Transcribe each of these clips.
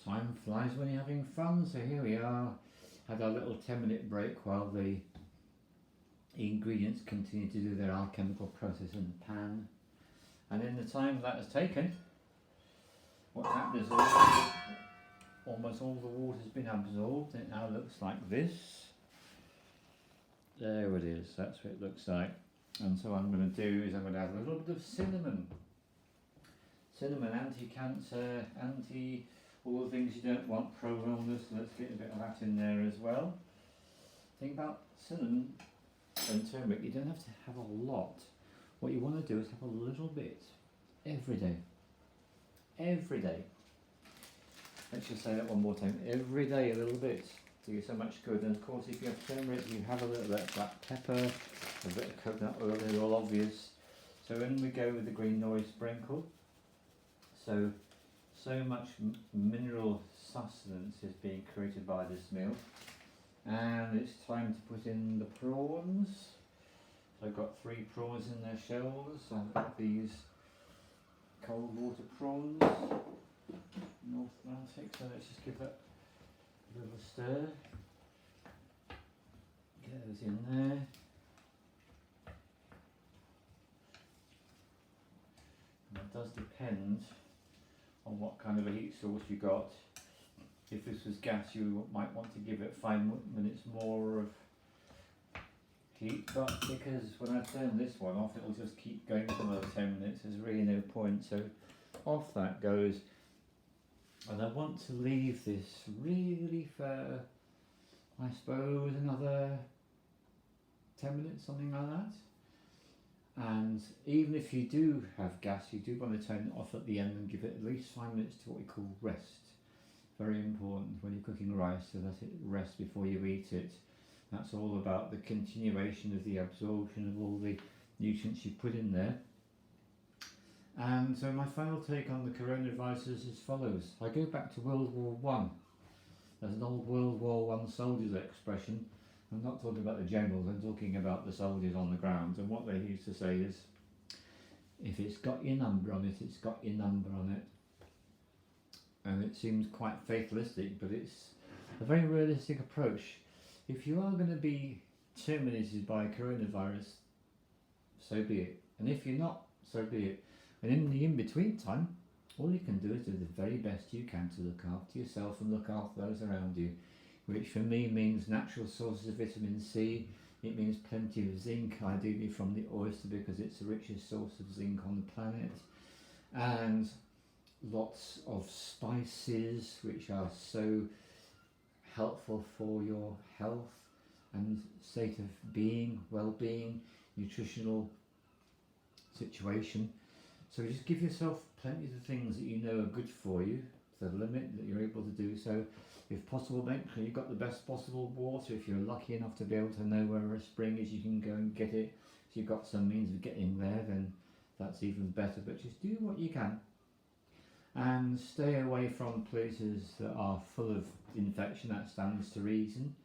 Time flies when you're having fun, so here we are. Had our little 10-minute break while the ingredients continue to do their alchemical process in the pan. And in the time that has taken, what's happened is almost all the water has been absorbed, and it now looks like this. There it is, that's what it looks like. And so what I'm going to do is I'm going to add a little bit of cinnamon. Cinnamon, anti-cancer, anti all the things you don't want, pro-wellness, so let's get a bit of that in there as well. The thing about cinnamon and turmeric, you don't have to have a lot. What you want to do is have a little bit every day. Every day. Let's just say that one more time. Every day a little bit. Do you so much good. And of course if you have turmeric, you have a little bit of black pepper, a bit of coconut oil, they're all obvious. So in we go with the green nori sprinkle. So much mineral sustenance is being created by this meal. And it's time to put in the prawns. So I've got 3 prawns in their shells. I've got these cold water prawns, North Atlantic, so let's just give that a little stir. Get those in there. And it does depend on what kind of a heat source you got. If this was gas, you might want to give it 5 minutes more of heat, but because when I turn this one off, it'll just keep going for another 10 minutes. There's really no point, so off that goes. And I want to leave this really for, I suppose, another 10 minutes, something like that. And even if you do have gas, you do want to turn it off at the end and give it at least 5 minutes to what we call rest. Very important when you're cooking rice, so that it rests before you eat it. That's all about the continuation of the absorption of all the nutrients you put in there. And so my final take on the coronavirus is as follows. I go back to World War I. There's an old World War I soldiers expression. I'm not talking about the generals, I'm talking about the soldiers on the ground. And what they used to say is, if it's got your number on it, it's got your number on it. And it seems quite fatalistic, but it's a very realistic approach. If you are going to be terminated by coronavirus, so be it. And if you're not, so be it. And in the in-between time, all you can do is do the very best you can to look after yourself and look after those around you, which for me means natural sources of vitamin C. It means plenty of zinc, ideally from the oyster because it's the richest source of zinc on the planet. And lots of spices, which are so helpful for your health and state of being, well-being, nutritional situation. So just give yourself plenty of things that you know are good for you, to the limit that you're able to do so. If possible, make sure you've got the best possible water. If you're lucky enough to be able to know where a spring is, you can go and get it. If you've got some means of getting there, then that's even better. But just do what you can. And stay away from places that are full of infection. That stands to reason.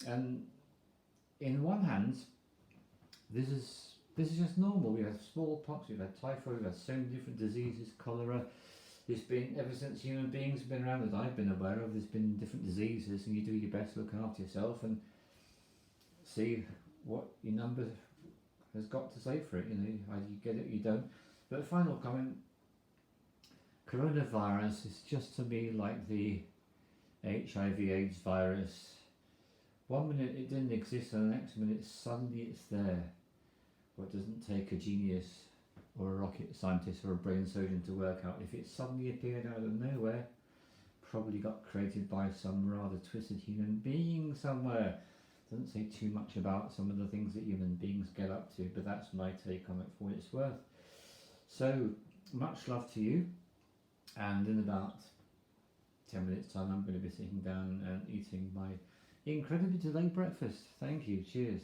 And in one hand, this is just normal. We have smallpox, we've had typhoid, we've had so many different diseases, cholera. There's been, ever since human beings have been around that I've been aware of, there's been different diseases, and you do your best to look after yourself and see what your number has got to say for it. You know, either you get it or you don't. But final comment, coronavirus is just to me like the HIV/AIDS virus. 1 minute it didn't exist and the next minute suddenly it's there. But it doesn't take a genius or a rocket scientist or a brain surgeon to work out. If it suddenly appeared out of nowhere, probably got created by some rather twisted human being somewhere. Doesn't say too much about some of the things that human beings get up to, but that's my take on it for what it's worth. So, much love to you. And in about 10 minutes time I'm going to be sitting down and eating my incredibly delayed breakfast. Thank you, cheers.